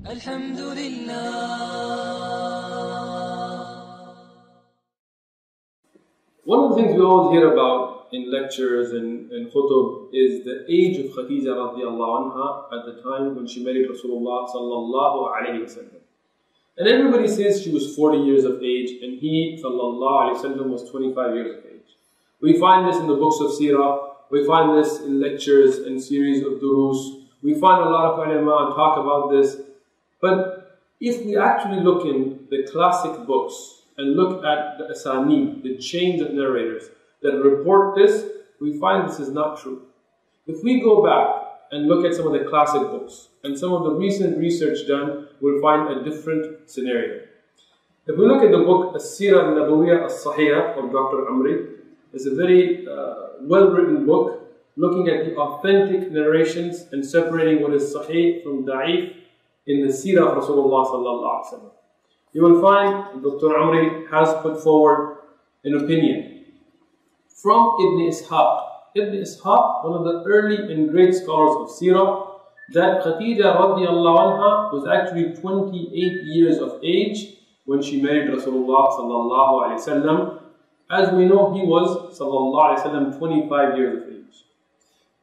Alhamdulillah. One of the things we always hear about in lectures and khutub is the age of Hatidža radijallahu anha at the time when she married Rasulullah sallallahu alaihi wasallam. And everybody says she was 40 years of age and he sallallahu alaihi wasallam was 25 years of age. We find this in the books of seerah, we find this in lectures and series of durus. We find a lot of ulama talk about this. But if we actually look in the classic books and look at the asanid, the chains of narrators that report this, we find this is not true. If we go back and look at some of the classic books and some of the recent research done, we'll find a different scenario. If we look at the book As-Sirah al-Nabawiyya al-Sahihah of Dr. Amri, it's a very well-written book looking at the authentic narrations and separating what is sahih from da'if in the Sirah of Rasulullah sallallahu alaihi wasallam. You will find Dr. Amri has put forward an opinion from Ibn Ishaq. Ibn Ishaq, one of the early and great scholars of Sirah, that Hatidža radijallahu anha was actually 28 years of age when she married Rasulullah sallallahu alaihi wasallam. As we know, he was sallallahu alaihi wasallam 25 years of age.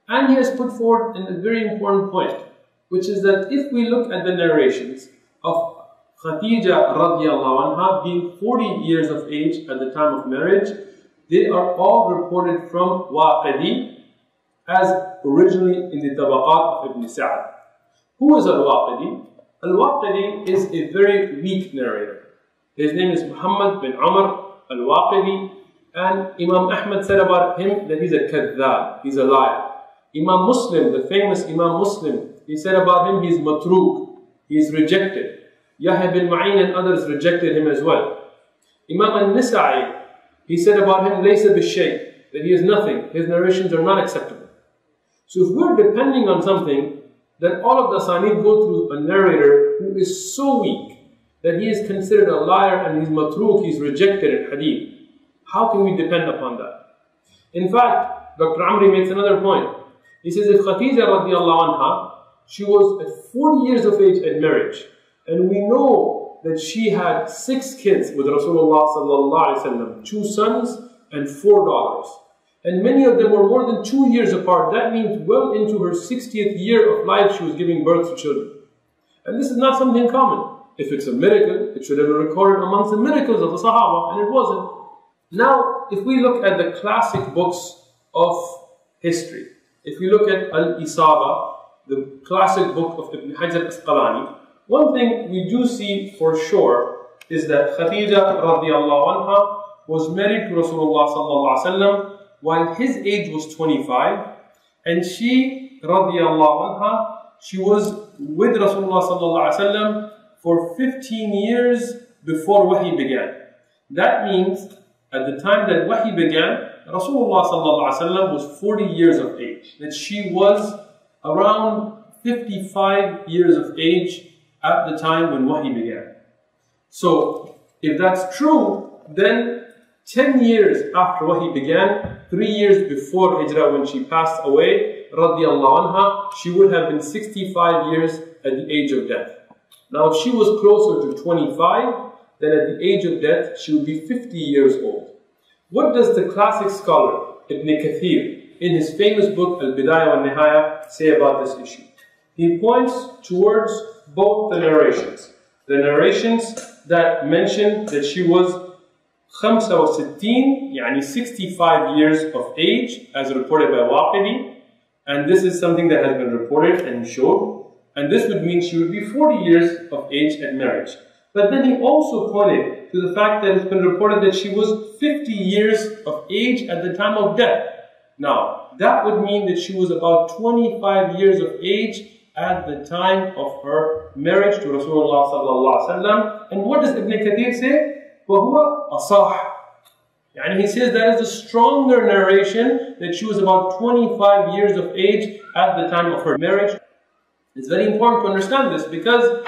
And he has put forward a very important point, which is that if we look at the narrations of Hatidža radijallahu anha being 40 years of age at the time of marriage, they are all reported from Waqidi as originally in the tabaqat of Ibn Sa'd. Who is al-Waqidi? Al-Waqidi is a very weak narrator. His name is Muhammad bin Umar al-Waqidi, and Imam Ahmad said about him that he's a kadhab, he's a liar. Imam Muslim, the famous Imam Muslim, he said about him he's matruk, he's rejected. Yahya bin Ma'in and others rejected him as well. Imam al-Nisa'i, he said about him laysa bishay, that he is nothing, his narrations are not acceptable. So if we're depending on something that all of the asanid go through a narrator who is so weak that he is considered a liar and he's matruk, he's rejected in hadith, how can we depend upon that? In fact, Dr. Amri makes another point. He says if Hatidža radijallahu anha, she was at 40 years of age at marriage, and we know that she had 6 kids with Rasulullah sallallahu alaihi wasallam, 2 sons and 4 daughters. And many of them were more than 2 years apart. That means well into her 60th year of life she was giving birth to children. And this is not something common. If it's a miracle, it should have been recorded amongst the miracles of the Sahaba, and it wasn't. Now, if we look at the classic books of history, if we look at Al-Isaba, the classic book of Ibn Hajar al-Asqalani, one thing we do see for sure is that Hatidža radijallahu anha was married to Rasulullah sallallahu alaihi wasallam while his age was 25, and she radijallahu anha, she was with Rasulullah sallallahu alaihi wasallam for 15 years before wahi began. That means at the time that wahi began, Rasulullah sallallahu alaihi wasallam was 40 years of age. That she was around 55 years of age at the time when wahi began. So, if that's true, then 10 years after wahi began, 3 years before Hijrah when she passed away, radiallahu anha, she would have been 65 years at the age of death. Now, if she was closer to 25, then at the age of death, she would be 50 years old. What does the classic scholar, Ibn Kathir, in his famous book, Al-Bidayah wa Nihaya, say about this issue? He points towards both the narrations. The narrations that mention that she was 65, yani 65 years of age, as reported by Waqidi, and this is something that has been reported and showed, and this would mean she would be 40 years of age at marriage. But then he also pointed to the fact that it's been reported that she was 50 years of age at the time of death. Now, that would mean that she was about 25 years of age at the time of her marriage to Rasulullah sallallahu alaihi wasallam. And what does Ibn Kathir say? وَهُوَ أَصَحْ. And he says that is a stronger narration, that she was about 25 years of age at the time of her marriage. It's very important to understand this because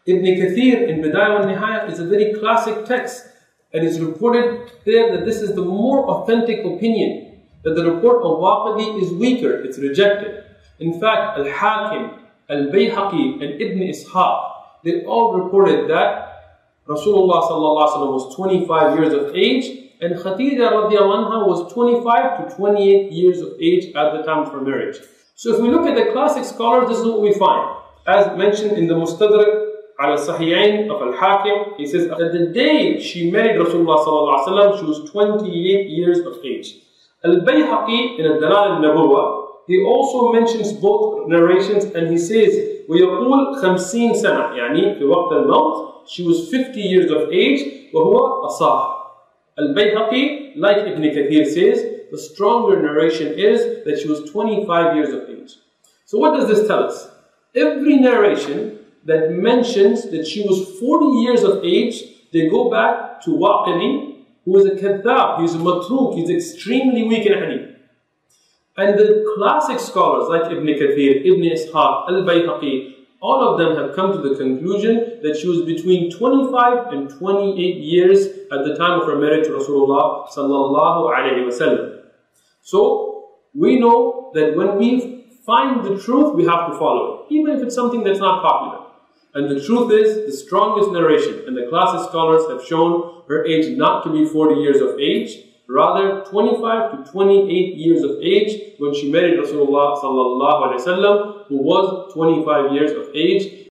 Ibn Kathir in Bidayah wa Nihaya is a very classic text, and it's reported there that this is the more authentic opinion, that the report of Waqidi is weaker, it's rejected. In fact, Al-Hakim, Al-Bayhaqi and Ibn Ishaq, they all reported that Rasulullah sallallahu alaihi wasallam was 25 years of age, and Hatidža radijallahu anha was 25 to 28 years of age at the time of her marriage. So if we look at the classic scholars, this is what we find. As mentioned in the Mustadrak al Sahihain of Al-Hakim, he says that the day she married Rasulullah sallallahu alaihi wasallam, she was 28 years of age. Al-Bayhaqi in Al-Dalal al-Nabuwa, he also mentions both narrations, and he says, ويقول 50 سنة, يعني في وقت الموت, she was 50 years of age, وهو أصح. Al-Bayhaqi, like Ibn Kathir says, the stronger narration is that she was 25 years of age. So what does this tell us? Every narration that mentions that she was 40 years of age, they go back to Waqidi, who is a kadhab, he's a matruk, he's extremely weak in hadith. And the classic scholars like Ibn Kathir, Ibn Ishaq, Al-Bayhaqi, all of them have come to the conclusion that she was between 25 and 28 years at the time of her marriage to Rasulullah sallallahu alaihi wasallam. So we know that when we find the truth, we have to follow it, even if it's something that's not popular. And the truth is, the strongest narration, and the classic scholars have shown her age not to be 40 years of age, rather 25 to 28 years of age when she married Rasulullah sallallahu alaihi wasallam, who was 25 years of age.